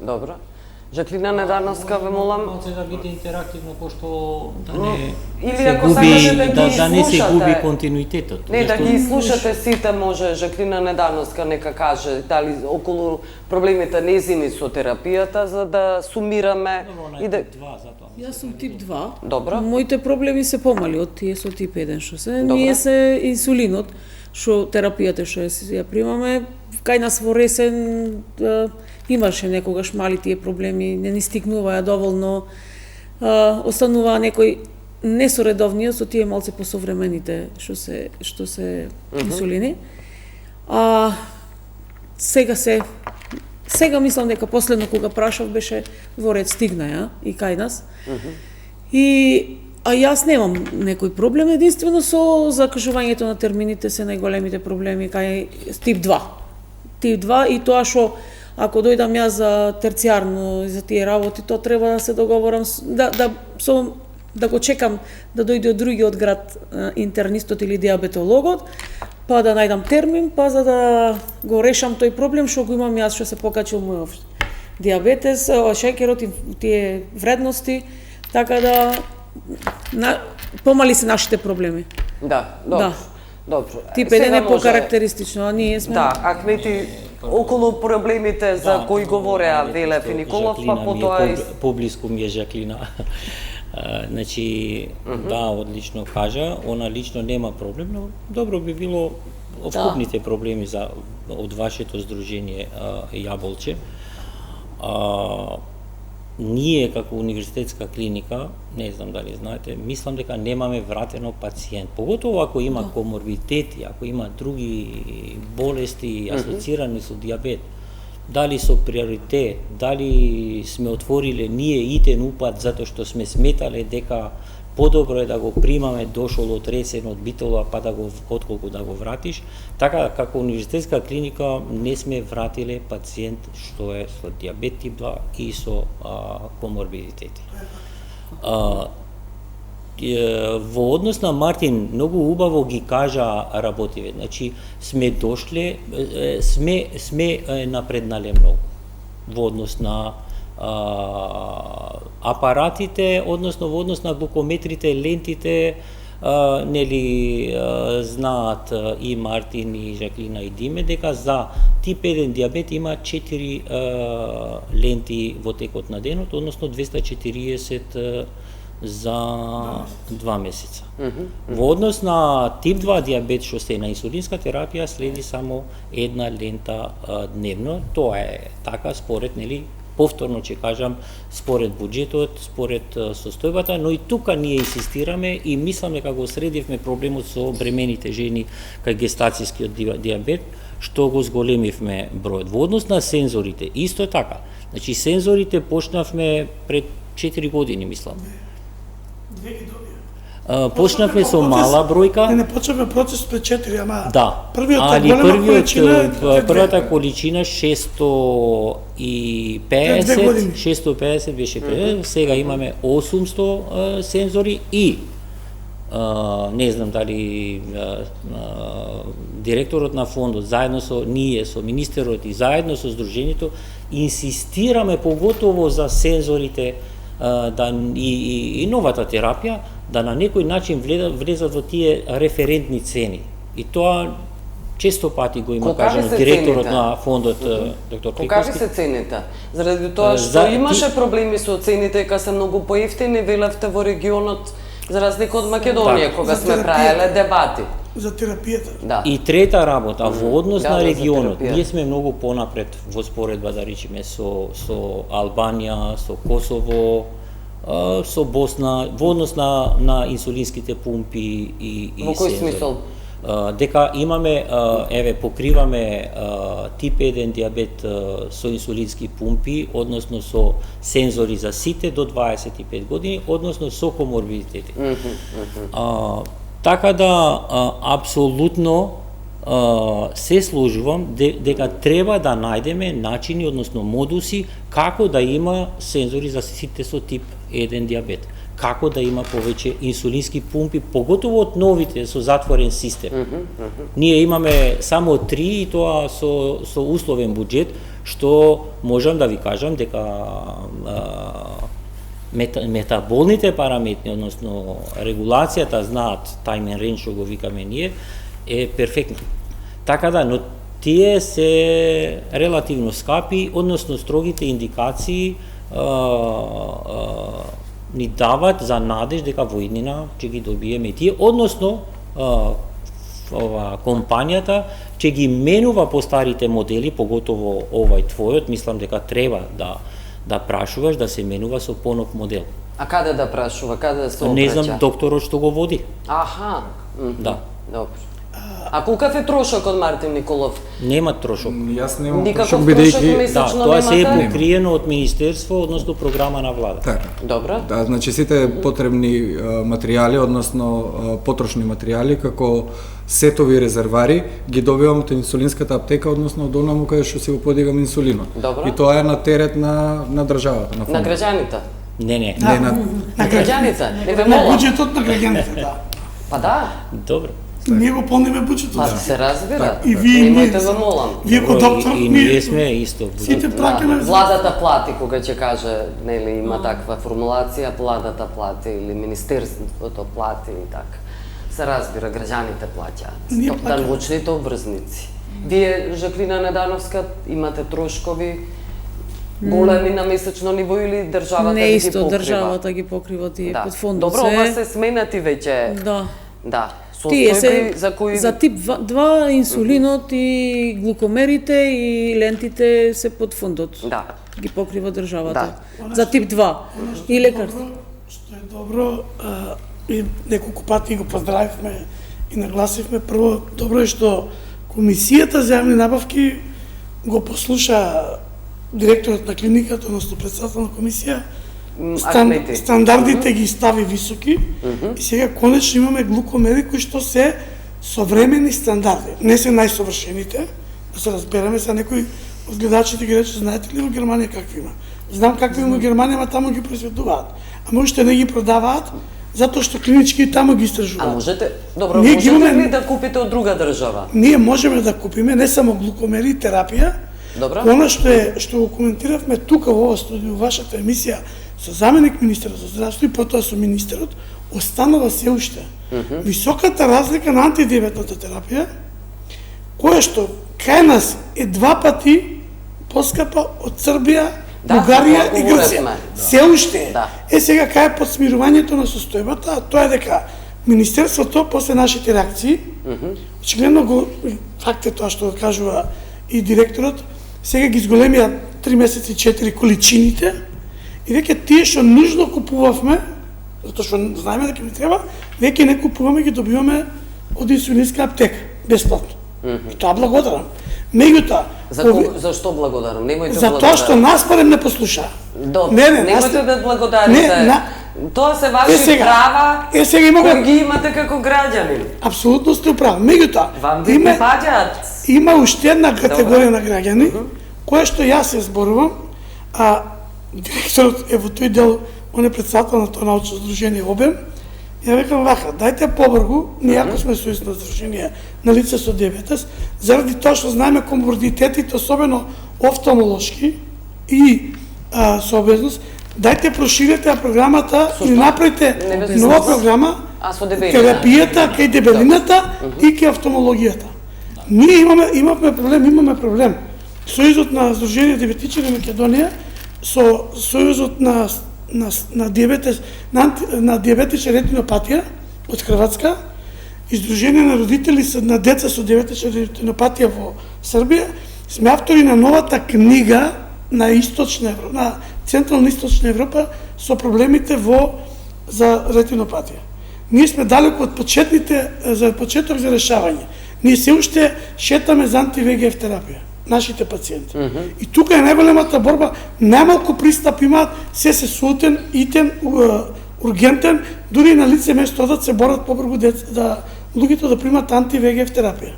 Добро. Жаклина Недановска, ве молам. Малце да биде интерактивно, пошто да не се губи континуитетот. Не, да ги слушате сите, може Жаклина Недановска нека каже дали околу проблемите незини со терапијата, за да сумираме. Ја сум тип 2. Добро. Моите проблеми се помали од тие со тип 1 што се. Ние се инсулинот, што терапијата што ја примаме, кај нас во Ресен имаше некогаш мали тие проблеми, не ни стигнуваа доволно, остануваа некои не со редовниот, со тие малце посовремените што се инсулини. Сега мислам дека последно кога прашав беше во ред стигна и кај нас. А јас немам некој проблем, единствено со закажувањето на термините се најголемите проблеми кај тип 2. Тип 2 и тоа што ако дојдам јас за терцијарно и за тие работи, тоа треба да се договорам да го чекам да дојде од другиот град интернистот или диабетологот, па да најдам термин, па за да го решам тој проблем што го имам јас, што се покачил мојот диабетес, шеќерот и тие вредности, така да помали се нашите проблеми. Да, добро. Добро. Тип 1 е покарактеристично, а ние сме... Да, Ахмети, околу проблемите за кои говореа Велев и Николов, па потоа... Поблиску ми е Жаклина. Значи, да, одлично кажа, она лично нема проблем, но добро би било вкупните проблеми од вашето здружение Јаболче. Ние како универзитетска клиника, не знам дали знаете, мислам дека немаме вратено пациент. Поготово ако има коморбидитети, ако има други болести асоцирани со диабет, дали со приоритет, дали сме отвориле ние итен упат затоа што сме сметале дека подобро е да го примаме дошол од рецен од Битола па да го отколку да го вратиш. Така како универзитетска клиника не сме вратиле пациент што е со диабет тип 2 и со коморбидитети. Во однос на Мартин, многу убаво ги кажа работиве. Значи, сме дошле, сме напреднале многу во однос на апаратите, односно во однос на глукометрите, лентите, нели знаат и Мартин и Жаклина и Диме дека за тип 1 диабет има 4 ленти во текот на денот, односно 240 за 2 месеца. Во однос на тип 2 диабет што се на инсулинска терапија следи само една лента дневно. Тоа е така според, нели, повторно ќе кажам, според буџетот, според состојбата, но и тука ние инсистираме и мислам дека го средивме проблемот со бремените жени кај гестацијскиот диабет, што го зголемивме бројот. Во однос на сензорите, исто така. Значи, сензорите почнавме пред 4 години, мислам. Почнавме со мала бројка. Не почнавме процес пред 4, ама да. Првата количина 650 беше пред, сега имаме 800 сензори и не знам дали директорот на фондот заедно со ние, со министерот и заедно со здруженијето инсистираме поготово за сензорите и новата терапија да на некој начин влезат во тие референтни цени. И тоа често пати го има кажано директорот на фондот доктор Пековски. Покажи се цените. Заради тоа што имаше проблеми со цените кога се многу поевтини, велевте во регионот за разлика од Македонија кога сме правеле дебати за терапијата. Да. И трета работа, во однос на регионот, ние сме многу понапред во споредба, да речеме, со Албанија, со Косово, со Босна, во однос на инсулинските пумпи и во кој смисол? Дека имаме, покриваме тип 1 диабет со инсулински пумпи, односно со сензори за сите до 25 години, односно со коморбидитети. Така да, апсолутно се сложувам дека треба да најдеме начини, односно модуси, како да има сензори за сите со тип 1 диабет. Како да има повеќе инсулински пумпи, поготово од новите со затворен систем. Ние имаме само 3 и тоа со условен буџет, што можам да ви кажам дека метаболните параметри, односно регулацијата, знаат time and range што го викаме ние, е перфектна. Така да, но тие се релативно скапи, односно строгите индикации ни дават за надеж дека во иднина ќе ги добиеме тие, односно компанијата ќе ги менува по старите модели, поготово овај твојот, мислам дека треба да прашуваш да се менува со понов модел. А каде да прашува, каде да се обраќа? Не знам докторот што го води. Аха. Да. Добро. А колкав е трошокот, Мартин Николов? Нема трошок. Јас немам Никаков трошок трошок бидејќи месечно Да, тоа се е немате? покриено од Министерство, односно програма на влада. така. Добро. Да, значи сите потребни материјали, односно потрошни материјали, како сетови резервари, ги добивам од инсулинската аптека, односно од онаму каде што си го подигам инсулинот. Добро. И тоа е на терет на државата, на На фондот. граѓаните. Не. Не, на На граѓаните. Не ве На молам. буџетот на граѓаните, да. Па да. Добро. Ние го полниме буџетот. Па се разбира. И вие и ние. Немојте ве молам. Вие го доктор, И ние сме исто. сите плакаме. Владата плати, кога ќе каже, нели, има таква формулација, владата плати или министерството плати и така. Се разбира, граѓаните плаќаат. Ние плаќаме. Научните обврзници. Вие, Жаклина Недановска, имате трошкови големи на месечно ниво или државата Не ги исто, покрива? државата ги покрива тие Да. под фондот Добро, ова се сменати веќе. Да. Да. Тие се Состојби за кои за тип 2 инсулинот и глукомерите и лентите се под фондот. Да. Ги покрива државата. Да. За тип 2 и лекарство. Што е добро, и неколку пати го поздравивме и нагласивме. Прво, добро е што Комисијата за јавни набавки го послуша директорот на клиниката, односно председател на комисија, Ахмети. стандардите ги стави високи и сега конечно имаме глукомери кои што се современи стандарди. Не се најсовршените, да се разбереме, за некои од гледачите ги рече, знаете ли во Германија какви има? Знам какви има во Германија, ама таму ги произведуваат. Ама уште не ги продаваат, затоа што клинички таму ги А истражуваат. можете, добро, Ние ги можете имаме- ли да купите од друга држава? Ние можеме да купиме не само глукомери и терапија, Добро. она што го коментиравме тука во ова студио, вашата емисија, со заменик министерот за здравство и потоа со министерот, останува се уште високата разлика на антидиабетната терапија, која што кај нас е 2 пати поскапа од Србија, Да, Бугарија и говоревме. Грција. Се уште е. Да. Е сега кај е подсмирувањето на состојбата, а тоа е дека Министерството после нашите реакции, очигледно го факт е тоа што го кажува и директорот, сега ги изголемија 3 месеци 4 количините и веќе тие што нужно купувавме, затоа што знаеме дека ни треба, веќе не купуваме, ги добиваме од инсулинска аптека бесплатно. И тоа благодарам. Меѓутоа, За што благодарам? Немојте за тоа што нас барем не послуша. Добро, нас немојте да благодарите. Тоа се ваши сега, права сега имаме- кои ги имате како граѓанин. Апсолутно сте управи. Меѓутоа, Вам ви припаѓаат. има уште една категорија на граѓани, која што јас се зборувам, а директорот е во тој дел, он е председател на тоа научно здружение Обем, ја викам вака, дајте побргу, ние ако сме сојузно здружение на лица со диабетес, заради тоа што знаеме коморбидитетите, особено офталмолошки и со обезност, дајте проширете програмата и направите Невезност. нова програма, А со дебелина? терапијата кај дебелината и кај офталмологијата. Ние имаме проблем. Сојузот на Здружение диабетичари Македонија со Сојузот на диабетес на диабетична ретинопатија од Хрватска и Здружение на родители на деца со диабетична ретинопатија во Србија сме автори на новата книга на Источна Европа, на Централна Источна Европа со проблемите за ретинопатија. Ние сме далеку од почеток за решавање. Ние се уште шетаме за анти-ВГФ терапија, нашите пациенти. И тука е најголемата борба, најмалку пристап имаат, се суетен, итен, ургентен, дури на лице место да се борат побргу да луѓето да примат анти-ВГФ терапија.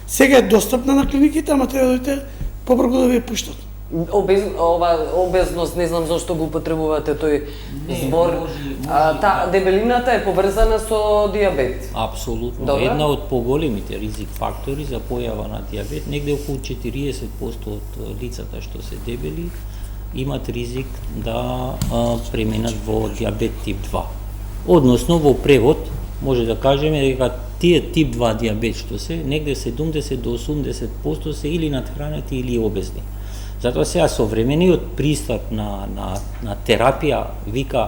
Сега е достапна на клиниките, ама треба да дојдете побргу да ви ја пуштат. Обезност, не знам зашто го употребувате тој збор. Дебелината е поврзана со диабет. Апсолутно. Добро. Една од поголемите ризик фактори за појава на диабет, негде околу 40% од лицата што се дебели имат ризик да преминат во диабет тип 2. Односно во превод може да кажеме дека тие тип 2 диабет што се, негде 70 до 80% се или надхранети или обезни. Затоа сега современиот пристап на терапија вика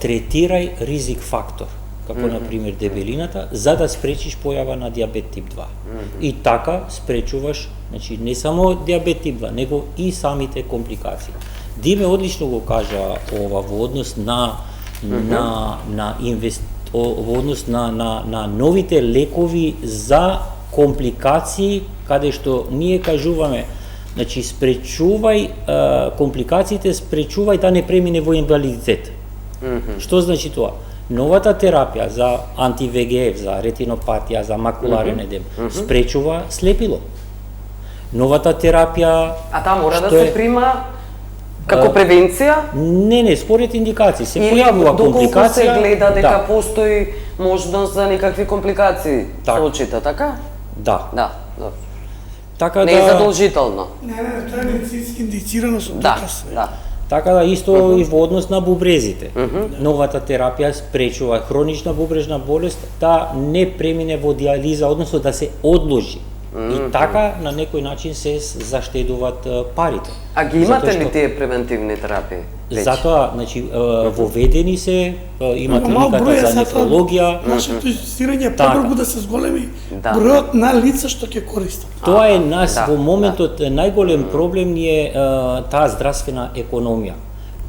третирај ризик фактор, како например дебелината, за да спречиш појава на диабет тип 2. И така спречуваш, значи не само диабет тип 2, него и самите компликации. Диме одлично го кажа ова во однос на во однос на новите лекови за компликации, каде што ние кажуваме, значи спречувај компликациите, спречувај да не премине во инвалидитет. Што значи тоа? Новата терапија за анти-ВГФ, за ретинопатија, за макуларен едем, спречува слепило. Новата терапија... А таа мора да се прима како превенција? Не, според индикации. Се појавува компликација. Или се гледа дека постои можност за некакви компликации со очите, така? Да. Да. Така не е задолжително. Не, тоа е медицински индицирано со доказ. Да. Така да исто и во однос на бубрезите. Новата терапија спречува хронична бубрежна болест да не премине во диализа, односно да се одложи. И така на некој начин се заштедуваат парите. А ги имате ли тие превентивни терапии? Затоа, значи, воведени се, има клиниката за нефрологија. Нашето инсистирање е побрзо да се зголеми бројот на лица што ќе користат. Тоа е нас во моментот најголем проблем ни е таа здравствена економија.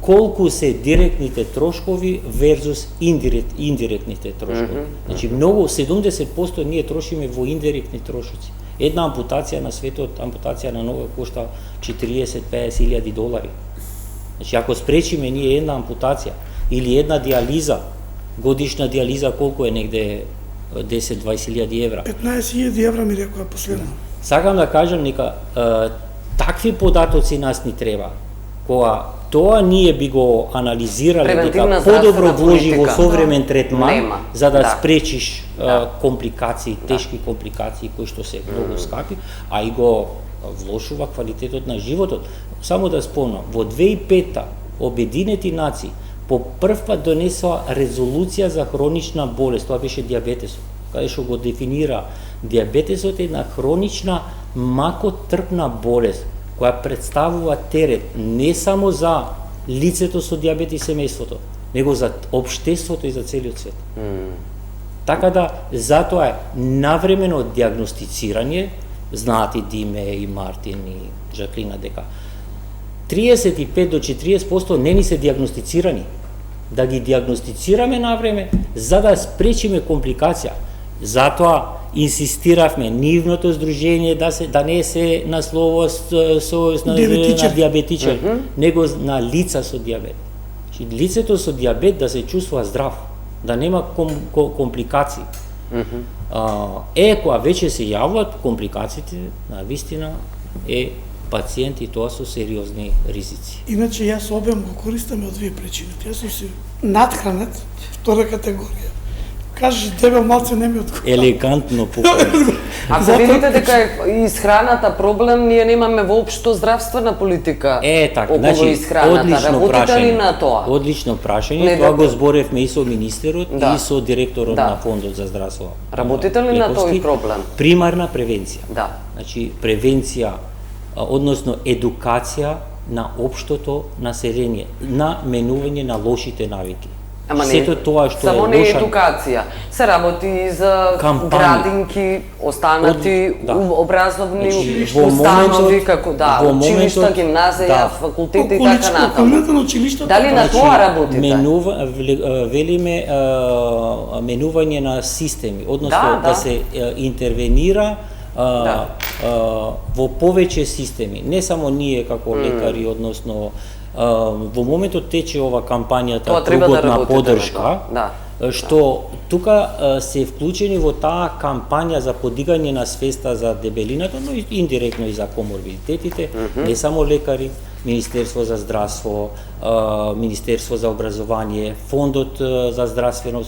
Колку се директните трошкови верзус индиректните трошкови. Значи многу 70% ние трошиме во индиректни трошоци. Една ампутација на светот, ампутација на нога кошта 40-50 илјади долари. Значи ако спречиме ние една ампутација или една диализа, годишна диализа колку е негде 10-20 илјади евра. 15.000 евра ми рекоа последно. Сакам да кажам нека такви податоци нас ни треба. Кога тоа ние би го анализирале дека подобро вложи во современ третман за да спречиш компликации, тешки компликации кои што се многу скапи, а и го влошува квалитетот на животот. Само да спомнам, во 2005 Обединети нации по прв пат донесоа резолуција за хронична болест, тоа беше диабетесот, каде што го дефинира диабетесот е една хронична макотрпна болест која представува терет не само за лицето со диабет и семејството, него за општеството и за целиот свет. Така да, затоа е навремено диагностицирање, знаат и Диме, и Мартин, и Жаклина дека 35 до 40% не ни се диагностицирани. Да ги диагностицираме навреме, за да спречиме компликација. Затоа инсистиравме нивното здружение да не се насловува Сојуз на диабетичар, него на лица со диабет. Лицето со диабет да се чувствува здрав, да нема компликации. Кога веќе се јавуваат компликациите, навистина е пациент и тоа со сериозни ризици. Иначе јас обем го користам од две причини. Јас сум си надхранет, втора категорија. Кажеш дебел малце не ми одговара. Елегантно покажа. Ако видите дека е исхраната проблем, ние немаме воопшто здравствена политика. Така, околу исхраната. Работите ли на тоа? Одлично прашање, тоа го зборевме и со министерот и со директорот на Фондот за здравство. Работите ли на тој проблем? Примарна превенција. Да. Значи превенција, односно едукација на општото население, на менување на лошите навики. Ама сето тоа што само е не лоша едукација, се работи и за градинки, останати образовни установи како училишта, гимназија, факултети и така натаму. Дали на тоа работите? Велиме менување на системи, односно да се интервенира во повеќе системи, не само ние како лекари, односно во моментот тече ова кампањата Кругот на поддршка, што тука се вклучени во таа кампања за подигање на свеста за дебелината, но и индиректно и за коморбидитетите, не само лекари, Министерство за здравство, Министерство за образование, Фондот за здравствено,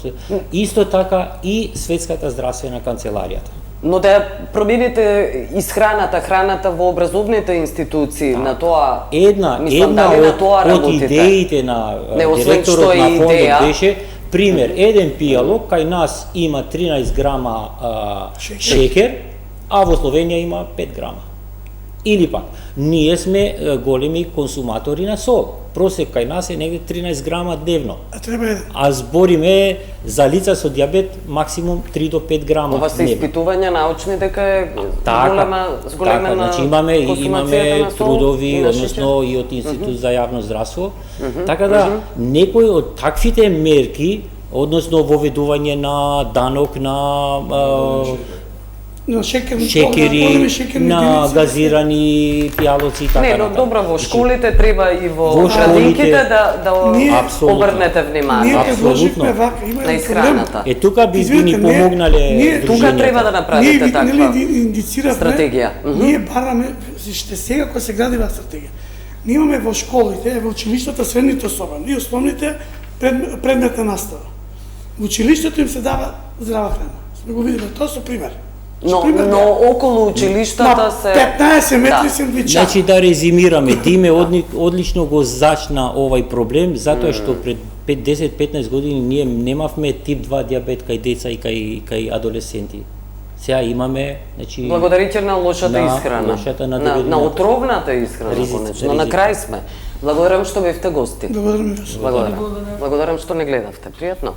исто така и Светската здравствена канцеларијата. Но да промените исхраната, храната во образовните институции, на тоа, една од идеите на директорот на фондот беше, пример, еден пијалок кај нас има 13 грама шекер, а во Словенија има 5 грама. Или пак, ние сме големи консуматори на сол. Просек кај нас е негде 13 грама дневно. А треба еден. А збориме за лица со диабет максимум 3 до 5 грама Ова се дневно. испитувања научни дека е зголемена значи имаме консумацијата на сол трудови, и на односно и од Институт за јавно здравство. Така да некои од таквите мерки, односно воведување на данок на Но шекерни шекери, на газирани пијалоци и така Не, но натаму. добро, во школите треба и во Во градинките школите, да Ние- Апсолутно. обрнете Ние внимание предложивме вака, има на еден проблем. исхраната. Е, тука би ни Извинете, ние помогнале Тука дружињата. треба да Ние направите ви таква индициравме, стратегија. ние бараме, ще сега која се гради ваа стратегија, ние имаме во школите, во училиштата, средните особено и основните предметна настава. Во училиштето им се дава здрава храна. Сме го виделе, тоа со пример. Но околу училиштата се 15 метри Да. сендвича. Значи да резимираме, Диме одлично го зачна овај проблем, затоа што пред 10-15 години ние немавме тип 2 диабет кај деца и кај адолесценти. Сега имаме, значи благодарите на лошата исхрана, лошата на надебелината. отровната исхрана, Ризица, конечно. На ризица. крај сме. Благодарам што бевте гости. Благодарам ви. Благодарам што не гледавте. Пријатно.